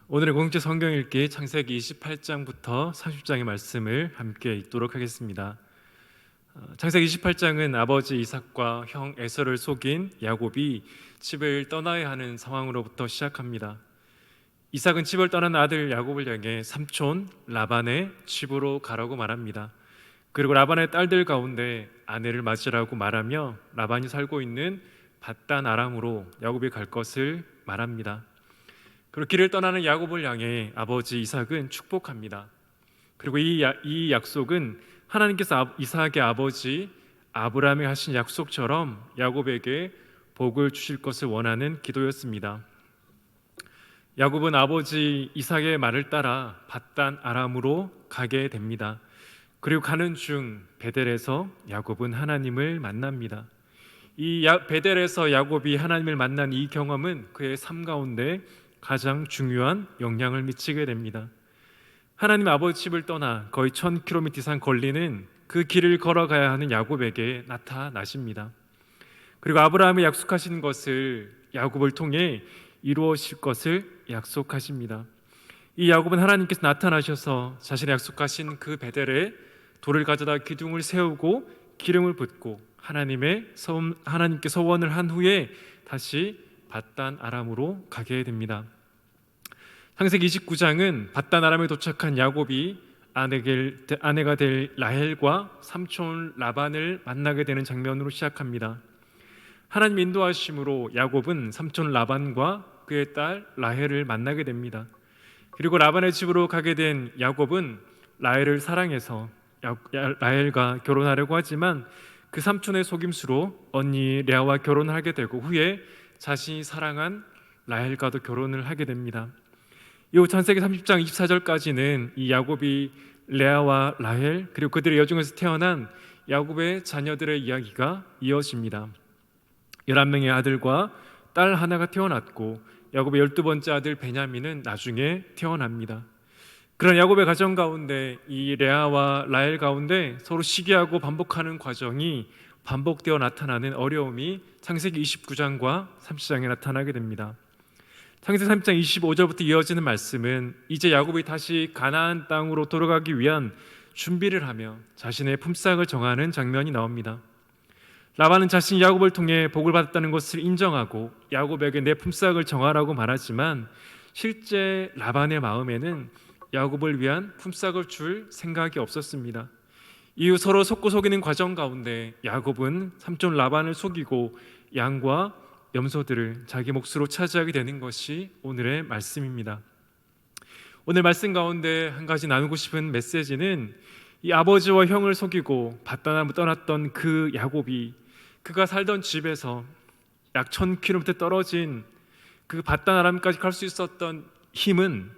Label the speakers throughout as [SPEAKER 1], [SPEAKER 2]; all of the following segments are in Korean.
[SPEAKER 1] 오늘의 공동체 성경 읽기 창세기 28장부터 30장의 말씀을 함께 읽도록 하겠습니다. 창세기 28장은 아버지 이삭과 형 에서를 속인 야곱이 집을 떠나야 하는 상황으로부터 시작합니다. 이삭은 집을 떠난 아들 야곱을 향해 삼촌 라반의 집으로 가라고 말합니다. 그리고 라반의 딸들 가운데 아내를 맞으라고 말하며 라반이 살고 있는 밧단 아람으로 야곱이 갈 것을 말합니다. 그리고 길을 떠나는 야곱을 향해 아버지 이삭은 축복합니다. 그리고 이 약속은 하나님께서 이삭의 아버지 아브라함에 하신 약속처럼 야곱에게 복을 주실 것을 원하는 기도였습니다. 야곱은 아버지 이삭의 말을 따라 밧단 아람으로 가게 됩니다. 그리고 가는 중 베델에서 야곱은 하나님을 만납니다. 베델에서 야곱이 하나님을 만난 이 경험은 그의 삶 가운데 가장 중요한 영향을 미치게 됩니다. 하나님 아버지 집을 떠나 거의 1000km 이상 걸리는 그 길을 걸어가야 하는 야곱에게 나타나십니다. 그리고 아브라함이 약속하신 것을 야곱을 통해 이루어질 것을 약속하십니다. 이 야곱은 하나님께서 나타나셔서 자신의 약속하신 그 베델에 돌을 가져다 기둥을 세우고 기름을 붓고 하나님께 서원을 한 후에 다시 밧단 아람으로 가게 됩니다. 창세기 29장은 밧단 아람에 도착한 야곱이 아내가 될 라헬과 삼촌 라반을 만나게 되는 장면으로 시작합니다. 하나님 인도하심으로 야곱은 삼촌 라반과 그의 딸 라헬을 만나게 됩니다. 그리고 라반의 집으로 가게 된 야곱은 라헬을 사랑해서 라헬과 결혼하려고 하지만 그 삼촌의 속임수로 언니 레아와 결혼하게 되고 후에 자신이 사랑한 라헬과도 결혼을 하게 됩니다. 이후 창세기 30장 24절까지는 이 야곱이 레아와 라헬 그리고 그들의 여중에서 태어난 야곱의 자녀들의 이야기가 이어집니다. 11명의 아들과 딸 하나가 태어났고 야곱의 12번째 아들 베냐민은 나중에 태어납니다. 그런 야곱의 가정 가운데 이 레아와 라헬 가운데 서로 시기하고 반복하는 과정이 반복되어 나타나는 어려움이 창세기 29장과 30장에 나타나게 됩니다. 창세기 30장 25절부터 이어지는 말씀은 이제 야곱이 다시 가나안 땅으로 돌아가기 위한 준비를 하며 자신의 품삯을 정하는 장면이 나옵니다. 라반은 자신이 야곱을 통해 복을 받았다는 것을 인정하고 야곱에게 내 품삯을 정하라고 말하지만 실제 라반의 마음에는 야곱을 위한 품삯을 줄 생각이 없었습니다. 이후 서로 속고 속이는 과정 가운데 야곱은 삼촌 라반을 속이고 양과 염소들을 자기 몫으로 차지하게 되는 것이 오늘의 말씀입니다. 오늘 말씀 가운데 한 가지 나누고 싶은 메시지는 이 아버지와 형을 속이고 밧단아람을 떠났던 그 야곱이 그가 살던 집에서 약 1000km 떨어진 그 밧단아람까지 갈 수 있었던 힘은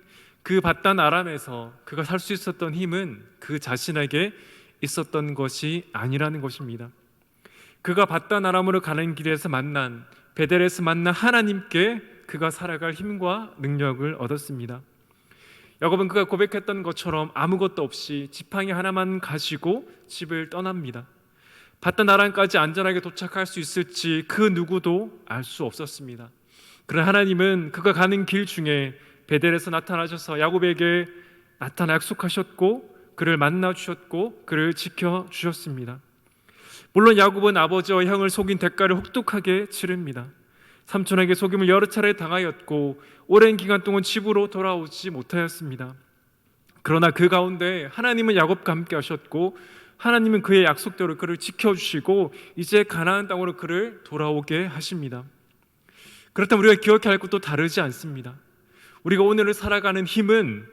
[SPEAKER 1] 그 밧단아람에서 그가 살 수 있었던 힘은 그 자신에게 있었던 것이 아니라는 것입니다. 그가 밧단아람으로 가는 길에서 만난 베델에서 만난 하나님께 그가 살아갈 힘과 능력을 얻었습니다. 야곱은 그가 고백했던 것처럼 아무것도 없이 지팡이 하나만 가지고 집을 떠납니다. 밧단아람까지 안전하게 도착할 수 있을지 그 누구도 알 수 없었습니다. 그러나 하나님은 그가 가는 길 중에 베델에서 나타나셔서 야곱에게 나타나 약속하셨고 그를 만나 주셨고 그를 지켜 주셨습니다. 물론 야곱은 아버지와 형을 속인 대가를 혹독하게 치릅니다. 삼촌에게 속임을 여러 차례 당하였고 오랜 기간 동안 집으로 돌아오지 못하였습니다. 그러나 그 가운데 하나님은 야곱과 함께 하셨고 하나님은 그의 약속대로 그를 지켜주시고 이제 가나안 땅으로 그를 돌아오게 하십니다. 그렇다면 우리가 기억해야 할 것도 다르지 않습니다. 우리가 오늘을 살아가는 힘은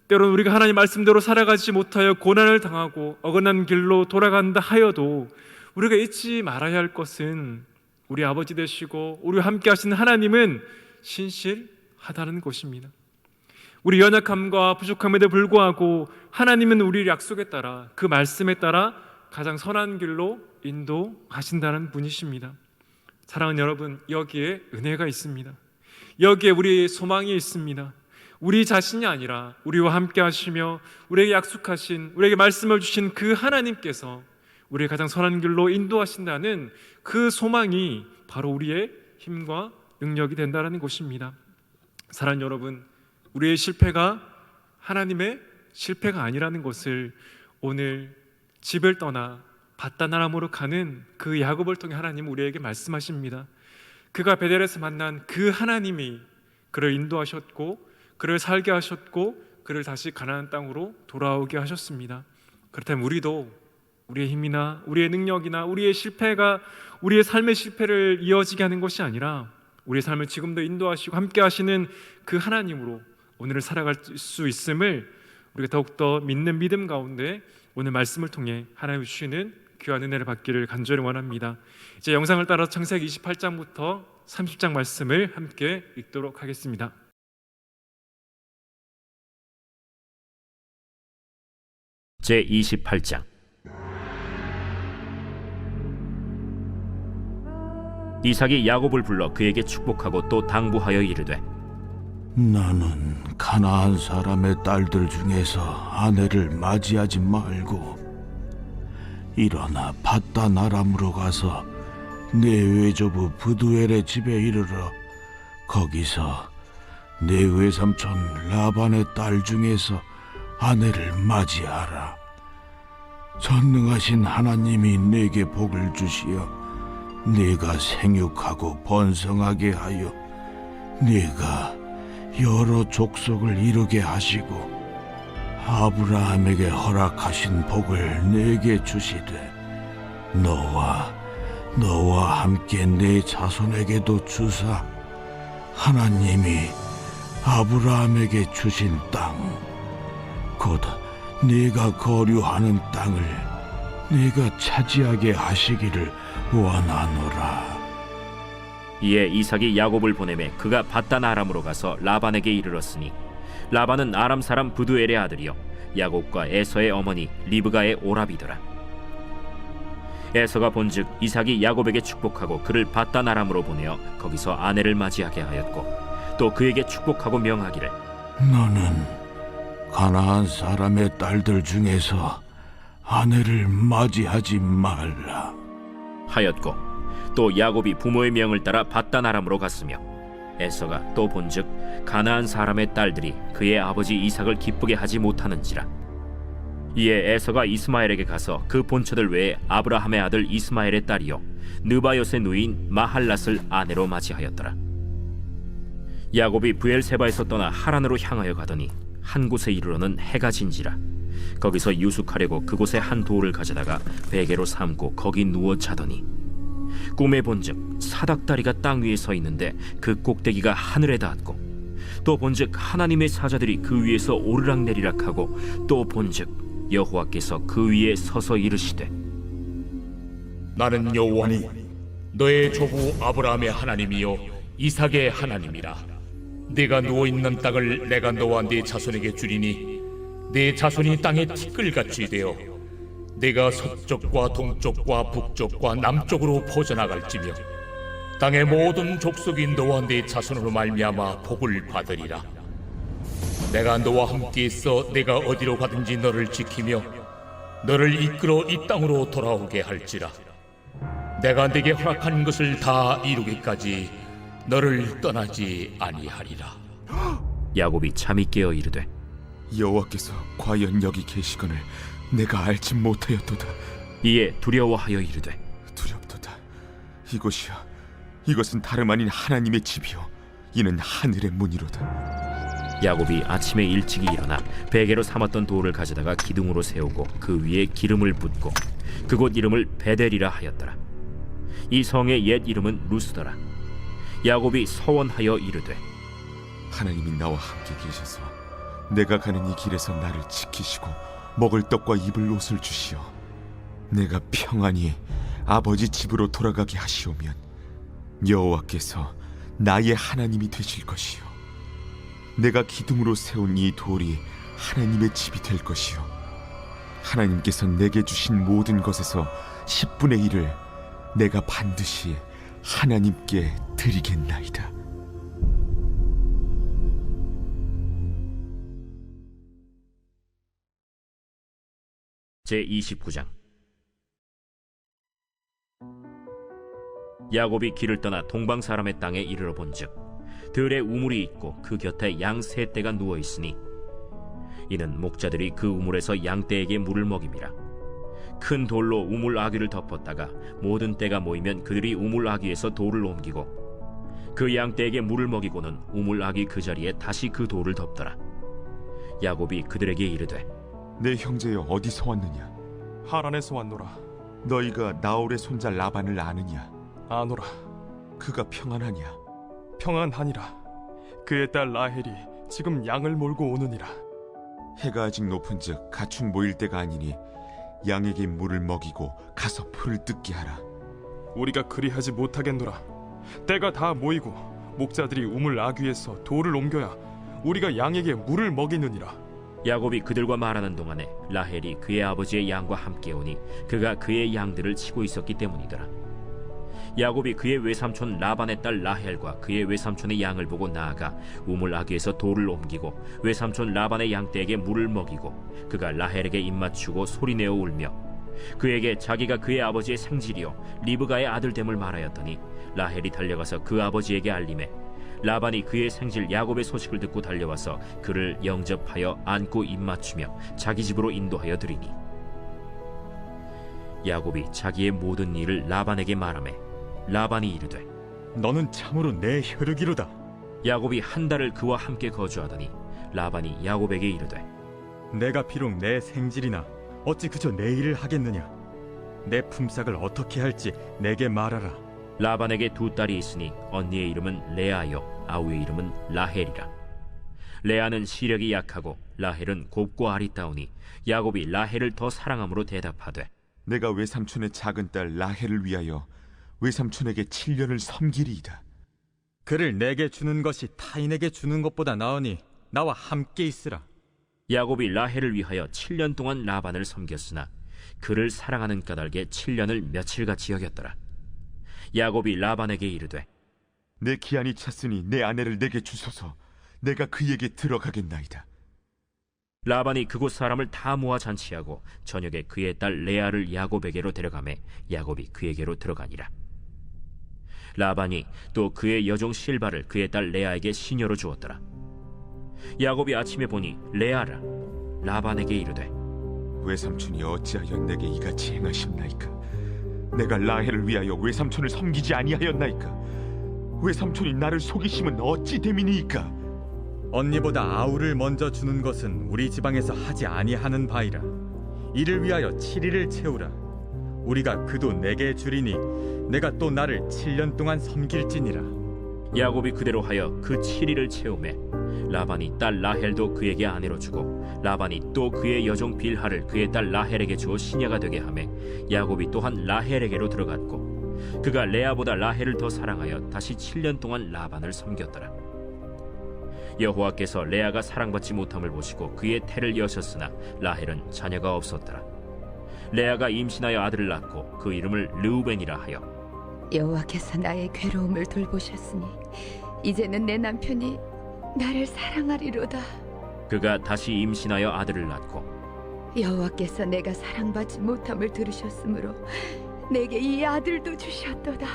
[SPEAKER 1] 때로는 우리가 하나님 말씀대로 살아가지 못하여 고난을 당하고 어긋난 길로 돌아간다 하여도 우리가 잊지 말아야 할 것은 우리 아버지 되시고 우리와 함께 하시는 하나님은 신실하다는 것입니다. 우리 연약함과 부족함에도 불구하고 하나님은 우리 약속에 따라 그 말씀에 따라 가장 선한 길로 인도하신다는 분이십니다. 사랑하는 여러분, 여기에 은혜가 있습니다. 여기에 우리의 소망이 있습니다. 우리 자신이 아니라 우리와 함께 하시며 우리에게 약속하신, 우리에게 말씀을 주신 그 하나님께서 우리의 가장 선한 길로 인도하신다는 그 소망이 바로 우리의 힘과 능력이 된다는 것입니다. 사랑하는 여러분, 우리의 실패가 하나님의 실패가 아니라는 것을 오늘 집을 떠나 밧다나람으로 가는 그 야곱을 통해 하나님은 우리에게 말씀하십니다. 그가 베델에서 만난 그 하나님이 그를 인도하셨고 그를 살게 하셨고 그를 다시 가나안 땅으로 돌아오게 하셨습니다. 그렇다면 우리도 우리의 힘이나 우리의 능력이나 우리의 실패가 우리의 삶의 실패를 이어지게 하는 것이 아니라 우리의 삶을 지금도 인도하시고 함께 하시는 그 하나님으로 오늘을 살아갈 수 있음을 우리가 더욱더 믿는 믿음 가운데 오늘 말씀을 통해 하나님 주시는 귀한 은혜를 받기를 간절히 원합니다. 이제 영상을 따라 창세기 28장부터 30장 말씀을 함께 읽도록 하겠습니다.
[SPEAKER 2] 제28장. 이삭이 야곱을 불러 그에게 축복하고 또 당부하여 이르되,
[SPEAKER 3] 나는 가나안 사람의 딸들 중에서 아내를 맞이하지 말고 일어나 밧단 아람으로 가서 내 외조부 브두엘의 집에 이르러 거기서 내 외삼촌 라반의 딸 중에서 아내를 맞이하라. 전능하신 하나님이 내게 복을 주시어 네가 생육하고 번성하게 하여 네가 여러 족속을 이루게 하시고 아브라함에게 허락하신 복을 내게 주시되 너와 함께 내 자손에게도 주사 하나님이 아브라함에게 주신 땅 곧 네가 거류하는 땅을 네가 차지하게 하시기를 원하노라.
[SPEAKER 2] 이에 이삭이 야곱을 보내매 그가 밧단 아람으로 가서 라반에게 이르렀으니 라반은 아람 사람 브두엘의 아들이요 야곱과 에서의 어머니 리브가의 오라비더라. 에서가 본즉 이삭이 야곱에게 축복하고 그를 밧단 아람으로 보내어 거기서 아내를 맞이하게 하였고 또 그에게 축복하고 명하기를,
[SPEAKER 3] 너는 가나안 사람의 딸들 중에서 아내를 맞이하지 말라
[SPEAKER 2] 하였고 또 야곱이 부모의 명을 따라 밧단 아람으로 갔으며 에서가 또 본즉 가나안 사람의 딸들이 그의 아버지 이삭을 기쁘게 하지 못하는지라. 이에 에서가 이스마엘에게 가서 그 본처들 외에 아브라함의 아들 이스마엘의 딸이요 느바요의 누이인 마할랏을 아내로 맞이하였더라. 야곱이 브엘세바에서 떠나 하란으로 향하여 가더니 한 곳에 이르러는 해가 진지라. 거기서 유숙하려고 그곳에 한 돌을 가져다가 베개로 삼고 거기 누워 자더니 꿈에 본즉 사닥다리가 땅 위에 서 있는데 그 꼭대기가 하늘에 닿았고 또 본즉 하나님의 사자들이 그 위에서 오르락내리락 하고 또 본즉 여호와께서 그 위에 서서 이르시되,
[SPEAKER 4] 나는 여호와니 너의 조부 아브라함의 하나님이요 이삭의 하나님이라. 네가 누워있는 땅을 내가 너와 네 자손에게 주리니 네 자손이 땅에 티끌같이 되어 네가 서쪽과 동쪽과 북쪽과 남쪽으로 퍼져나갈지며 땅의 모든 족속이 너와 네 자손으로 말미암아 복을 받으리라. 내가 너와 함께 있어 내가 어디로 가든지 너를 지키며 너를 이끌어 이 땅으로 돌아오게 할지라. 내가 네게 허락한 것을 다 이루기까지 너를 떠나지 아니하리라.
[SPEAKER 2] 야곱이 잠이 깨어 이르되,
[SPEAKER 5] 여호와께서 과연 여기 계시거늘 내가 알지 못하였도다.
[SPEAKER 2] 이에 두려워하여 이르되,
[SPEAKER 5] 두렵도다. 이것은 다름 아닌 하나님의 집이요 이는 하늘의 문이로다.
[SPEAKER 2] 야곱이 아침에 일찍이 일어나 베개로 삼았던 돌을 가져다가 기둥으로 세우고 그 위에 기름을 붓고 그곳 이름을 베델이라 하였더라. 이 성의 옛 이름은 루스더라. 야곱이 서원하여 이르되,
[SPEAKER 5] 하나님이 나와 함께 계셔서 내가 가는 이 길에서 나를 지키시고 먹을 떡과 입을 옷을 주시어 내가 평안히 아버지 집으로 돌아가게 하시오면 여호와께서 나의 하나님이 되실 것이요 내가 기둥으로 세운 이 돌이 하나님의 집이 될 것이요 하나님께서 내게 주신 모든 것에서 10분의 1을 내가 반드시 하나님께 드리겠나이다.
[SPEAKER 2] 제29장. 야곱이 길을 떠나 동방 사람의 땅에 이르러 본즉 들에 우물이 있고 그 곁에 양 세 떼가 누워 있으니 이는 목자들이 그 우물에서 양 떼에게 물을 먹임이라. 큰 돌로 우물 아귀를 덮었다가 모든 떼가 모이면 그들이 우물 아귀에서 돌을 옮기고 그 양 떼에게 물을 먹이고는 우물 아귀 그 자리에 다시 그 돌을 덮더라. 야곱이 그들에게 이르되
[SPEAKER 5] 내 형제여 어디서 왔느냐?
[SPEAKER 6] 하란에서 왔노라.
[SPEAKER 5] 너희가 나홀의 손자 라반을 아느냐?
[SPEAKER 6] 아노라.
[SPEAKER 5] 그가 평안하냐?
[SPEAKER 6] 평안하니라. 그의 딸 라헬이 지금 양을 몰고 오느니라.
[SPEAKER 5] 해가 아직 높은즉 가축 모일 때가 아니니 양에게 물을 먹이고 가서 풀을 뜯게 하라.
[SPEAKER 6] 우리가 그리하지 못하겠노라. 때가 다 모이고 목자들이 우물 아귀에서 돌을 옮겨야 우리가 양에게 물을 먹이느니라.
[SPEAKER 2] 야곱이 그들과 말하는 동안에 라헬이 그의 아버지의 양과 함께 오니 그가 그의 양들을 치고 있었기 때문이더라. 야곱이 그의 외삼촌 라반의 딸 라헬과 그의 외삼촌의 양을 보고 나아가 우물 아귀에서 돌을 옮기고 외삼촌 라반의 양떼에게 물을 먹이고 그가 라헬에게 입맞추고 소리내어 울며 그에게 자기가 그의 아버지의 생질이요 리브가의 아들됨을 말하였더니 라헬이 달려가서 그 아버지에게 알림해 라반이 그의 생질 야곱의 소식을 듣고 달려와서 그를 영접하여 안고 입맞추며 자기 집으로 인도하여 드리니 야곱이 자기의 모든 일을 라반에게 말하매 라반이 이르되
[SPEAKER 7] 너는 참으로 내 혈육이로다.
[SPEAKER 2] 야곱이 한 달을 그와 함께 거주하더니 라반이 야곱에게 이르되
[SPEAKER 7] 내가 비록 내 생질이나 어찌 그저 내 일을 하겠느냐. 내 품삯을 어떻게 할지 내게 말하라.
[SPEAKER 2] 라반에게 두 딸이 있으니 언니의 이름은 레아요 아우의 이름은 라헬이라. 레아는 시력이 약하고 라헬은 곱고 아리따우니 야곱이 라헬을 더 사랑함으로 대답하되
[SPEAKER 5] 내가 외삼촌의 작은 딸 라헬을 위하여 외삼촌에게 7년을 섬기리이다.
[SPEAKER 7] 그를 내게 주는 것이 타인에게 주는 것보다 나으니 나와 함께 있으라.
[SPEAKER 2] 야곱이 라헬을 위하여 7년 동안 라반을 섬겼으나 그를 사랑하는 까닭에 7년을 며칠같이 여겼더라. 야곱이 라반에게 이르되
[SPEAKER 5] 내 기한이 찼으니 내 아내를 내게 주소서. 내가 그에게 들어가겠나이다.
[SPEAKER 2] 라반이 그곳 사람을 다 모아 잔치하고 저녁에 그의 딸 레아를 야곱에게로 데려가매 야곱이 그에게로 들어가니라. 라반이 또 그의 여종 실바를 그의 딸 레아에게 시녀로 주었더라. 야곱이 아침에 보니 레아라. 라반에게 이르되
[SPEAKER 5] 외삼촌이 어찌하여 내게 이같이 행하셨나이까? 내가 라헬을 위하여 외삼촌을 섬기지 아니하였나이까? 외삼촌이 나를 속이심은 어찌 됨이니이까?
[SPEAKER 7] 언니보다 아우를 먼저 주는 것은 우리 지방에서 하지 아니하는 바이라. 이를 위하여 7일을 채우라. 우리가 그도 내게 주리니 내가 또 나를 7년 동안 섬길지니라.
[SPEAKER 2] 야곱이 그대로 하여 그 7일을 채우매 라반이 딸 라헬도 그에게 아내로 주고 라반이 또 그의 여종 빌하를 그의 딸 라헬에게 주어 시녀가 되게 하매 야곱이 또한 라헬에게로 들어갔고 그가 레아보다 라헬을 더 사랑하여 다시 7년 동안 라반을 섬겼더라. 여호와께서 레아가 사랑받지 못함을 보시고 그의 태를 여셨으나 라헬은 자녀가 없었더라. 레아가 임신하여 아들을 낳고 그 이름을 르우벤이라 하여
[SPEAKER 8] 여호와께서 나의 괴로움을 돌보셨으니 이제는 내 남편이 나를 사랑하리로다.
[SPEAKER 2] 그가 다시 임신하여 아들을 낳고
[SPEAKER 8] 여호와께서 내가 사랑받지 못함을 들으셨으므로 내게 이 아들도 주셨도다.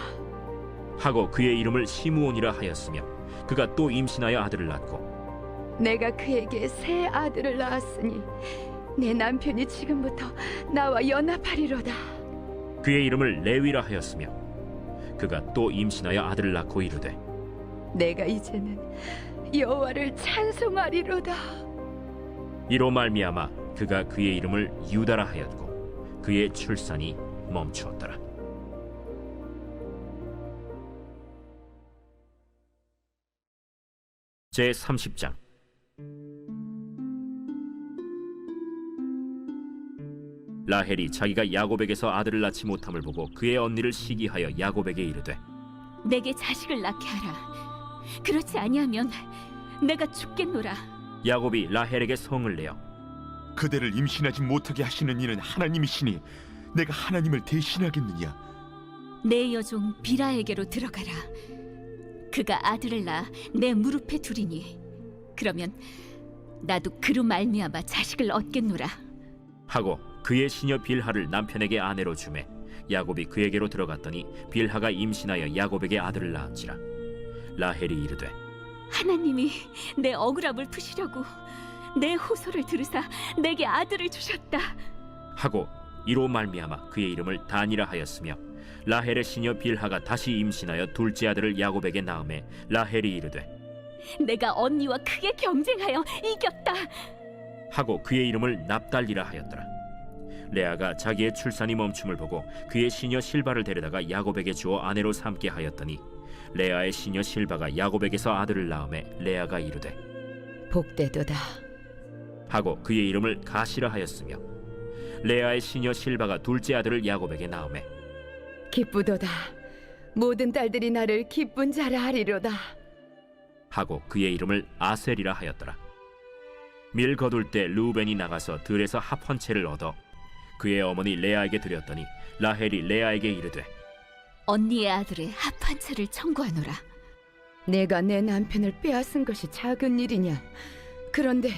[SPEAKER 2] 하고 그의 이름을 시므온이라 하였으며 그가 또 임신하여 아들을 낳고
[SPEAKER 8] 내가 그에게 새 아들을 낳았으니 내 남편이 지금부터 나와 연합하리로다.
[SPEAKER 2] 그의 이름을 레위라 하였으며 그가 또 임신하여 아들을 낳고 이르되
[SPEAKER 8] 내가 이제는 여호와를 찬송하리로다.
[SPEAKER 2] 이로 말미암아 그가 그의 이름을 유다라 하였고 그의 출산이 멈추었더라. 제 30장. 라헬이 자기가 야곱에게서 아들을 낳지 못함을 보고 그의 언니를 시기하여 야곱에게 이르되
[SPEAKER 9] 내게 자식을 낳게 하라. 그렇지 아니하면 내가 죽겠노라.
[SPEAKER 2] 야곱이 라헬에게 성을 내어
[SPEAKER 5] 그대를 임신하지 못하게 하시는 이는 하나님이시니 내가 하나님을 대신하겠느냐?
[SPEAKER 9] 내 여종 비라에게로 들어가라. 그가 아들을 낳아 내 무릎에 두리니 그러면 나도 그로 말미암아 자식을 얻겠노라.
[SPEAKER 2] 하고 그의 시녀 빌하를 남편에게 아내로 주매 야곱이 그에게로 들어갔더니 빌하가 임신하여 야곱에게 아들을 낳은지라. 라헬이 이르되
[SPEAKER 9] 하나님이 내 억울함을 푸시려고 내 호소를 들으사 내게 아들을 주셨다.
[SPEAKER 2] 하고 이로 말미암아 그의 이름을 단이라 하였으며 라헬의 시녀 빌하가 다시 임신하여 둘째 아들을 야곱에게 낳음에 라헬이 이르되
[SPEAKER 9] 내가 언니와 크게 경쟁하여 이겼다.
[SPEAKER 2] 하고 그의 이름을 납달리라 하였더라. 레아가 자기의 출산이 멈춤을 보고 그의 시녀 실바를 데려다가 야곱에게 주어 아내로 삼게 하였더니 레아의 시녀 실바가 야곱에게서 아들을 낳음에 레아가 이르되
[SPEAKER 8] 복되도다.
[SPEAKER 2] 하고 그의 이름을 가시라 하였으며 레아의 시녀 실바가 둘째 아들을 야곱에게 낳음에
[SPEAKER 8] 기쁘도다. 모든 딸들이 나를 기쁜 자라 하리로다.
[SPEAKER 2] 하고 그의 이름을 아셀이라 하였더라. 밀 거둘 때 르우벤이 나가서 들에서 합 한 채를 얻어 그의 어머니 레아에게 드렸더니 라헬이 레아에게 이르되
[SPEAKER 9] 언니의 아들의 합 한 채를 청구하노라.
[SPEAKER 8] 내가 내 남편을 빼앗은 것이 작은 일이냐? 그런데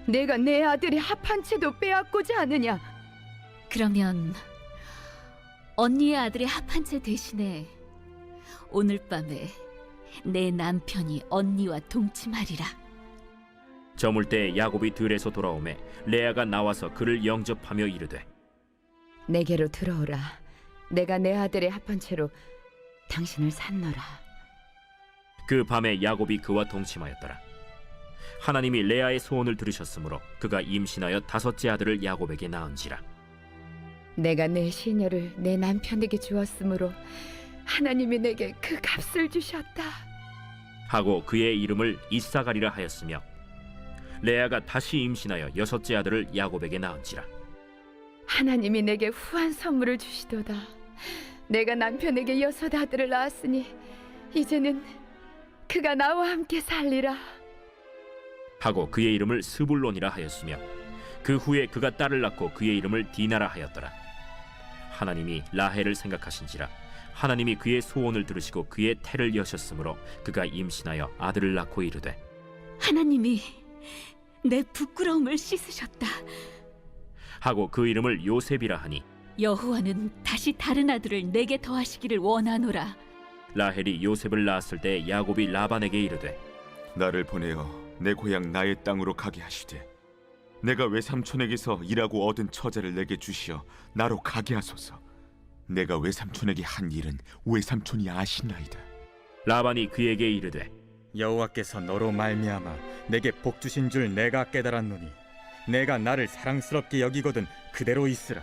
[SPEAKER 8] 내가 내 아들의 합 한 채도 빼앗고자 하느냐?
[SPEAKER 9] 그러면 언니의 아들의 합 한 채 대신에 오늘 밤에 내 남편이 언니와 동침하리라.
[SPEAKER 2] 저물 때 야곱이 들에서 돌아오매 레아가 나와서 그를 영접하며 이르되
[SPEAKER 8] 내게로 들어오라. 내가 내 아들의 합 한 채로 당신을 산노라.
[SPEAKER 2] 그 밤에 야곱이 그와 동침하였더라. 하나님이 레아의 소원을 들으셨으므로 그가 임신하여 다섯째 아들을 야곱에게 낳은지라.
[SPEAKER 8] 내가 내 시녀를 내 남편에게 주었으므로 하나님이 내게 그 값을 주셨다.
[SPEAKER 2] 하고 그의 이름을 이사가리라 하였으며 레아가 다시 임신하여 여섯째 아들을 야곱에게 낳은지라.
[SPEAKER 8] 하나님이 내게 후한 선물을 주시도다. 내가 남편에게 여섯 아들을 낳았으니 이제는 그가 나와 함께 살리라.
[SPEAKER 2] 하고 그의 이름을 스불론이라 하였으며 그 후에 그가 딸을 낳고 그의 이름을 디나라 하였더라. 하나님이 라헬을 생각하신지라 하나님이 그의 소원을 들으시고 그의 태를 여셨으므로 그가 임신하여 아들을 낳고 이르되
[SPEAKER 9] 하나님이 내 부끄러움을 씻으셨다.
[SPEAKER 2] 하고 그 이름을 요셉이라 하니
[SPEAKER 9] 여호와는 다시 다른 아들을 내게 더하시기를 원하노라.
[SPEAKER 2] 라헬이 요셉을 낳았을 때 야곱이 라반에게 이르되
[SPEAKER 5] 나를 보내어 내 고향 나의 땅으로 가게 하시되 내가 외삼촌에게서 일하고 얻은 처자를 내게 주시어 나로 가게 하소서. 내가 외삼촌에게 한 일은 외삼촌이 아시나이다.
[SPEAKER 2] 라반이 그에게 이르되
[SPEAKER 7] 여호와께서 너로 말미암아 내게 복 주신 줄 내가 깨달았노니 내가 나를 사랑스럽게 여기거든 그대로 있으라.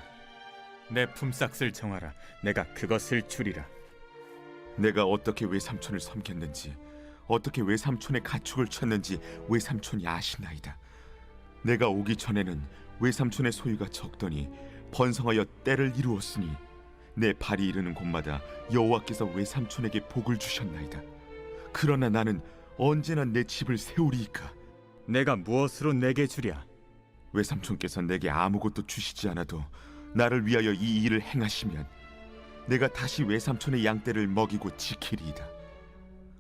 [SPEAKER 7] 내 품삯을 정하라. 내가 그것을 주리라.
[SPEAKER 5] 내가 어떻게 외삼촌을 섬겼는지 어떻게 외삼촌의 가축을 쳤는지 외삼촌이 아시나이다. 내가 오기 전에는 외삼촌의 소유가 적더니 번성하여 때를 이루었으니 내 발이 이르는 곳마다 여호와께서 외삼촌에게 복을 주셨나이다. 그러나 나는 언제나 내 집을 세우리이까.
[SPEAKER 7] 내가 무엇으로 내게 주랴?
[SPEAKER 5] 외삼촌께서 내게 아무것도 주시지 않아도 나를 위하여 이 일을 행하시면 내가 다시 외삼촌의 양떼를 먹이고 지키리이다.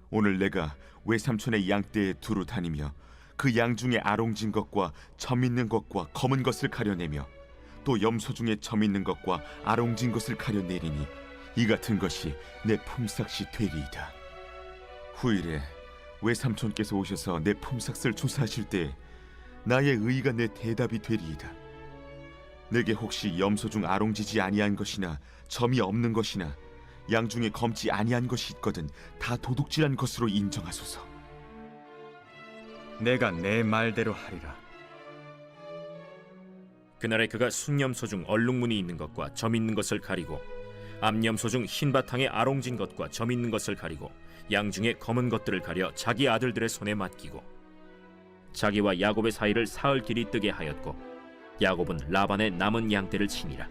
[SPEAKER 5] 오늘 내가 외삼촌의 양떼에 두루 다니며 그 양 중에 아롱진 것과 점 있는 것과 검은 것을 가려내며 또 염소 중에 점 있는 것과 아롱진 것을 가려내리니 이 같은 것이 내 품삯이 되리이다. 후일에 외삼촌께서 오셔서 내 품삯을 조사하실 때 나의 의의가 내 대답이 되리이다. 내게 혹시 염소 중 아롱지지 아니한 것이나 점이 없는 것이나 양 중에 검지 아니한 것이 있거든 다 도둑질한 것으로 인정하소서.
[SPEAKER 7] 내가 내 말대로 하리라.
[SPEAKER 2] 그날에 그가 순염소 중 얼룩무늬 있는 것과 점 있는 것을 가리고 암염소 중 흰 바탕에 아롱진 것과 점 있는 것을 가리고 양 중에 검은 것들을 가려 자기 아들들의 손에 맡기고 자기와 야곱의 사이를 사흘 길이 뜨게 하였고 야곱은 라반의 남은 양떼를 치니라.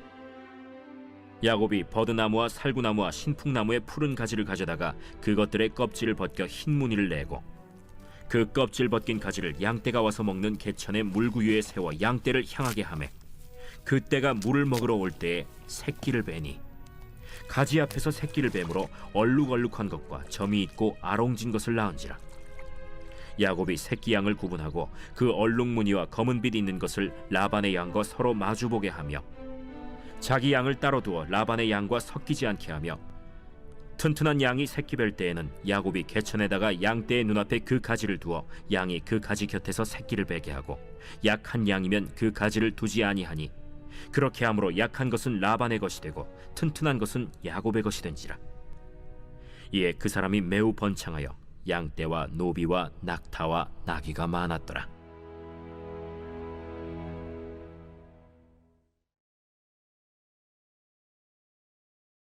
[SPEAKER 2] 야곱이 버드나무와 살구나무와 신풍나무의 푸른 가지를 가져다가 그것들의 껍질을 벗겨 흰 무늬를 내고 그 껍질 벗긴 가지를 양떼가 와서 먹는 개천의 물구유에 세워 양떼를 향하게 하매 그때가 물을 먹으러 올 때에 새끼를 베니 가지 앞에서 새끼를 뱀으로 얼룩얼룩한 것과 점이 있고 아롱진 것을 낳은지라. 야곱이 새끼 양을 구분하고 그 얼룩무늬와 검은빛 있는 것을 라반의 양과 서로 마주보게 하며 자기 양을 따로 두어 라반의 양과 섞이지 않게 하며 튼튼한 양이 새끼 뵐 때에는 야곱이 개천에다가 양떼의 눈앞에 그 가지를 두어 양이 그 가지 곁에서 새끼를 베게 하고, 약한 양이면 그 가지를 두지 아니하니 그렇게 함으로 약한 것은 라반의 것이 되고 튼튼한 것은 야곱의 것이 된지라. 이에 그 사람이 매우 번창하여 양떼와 노비와 낙타와 나귀가 많았더라.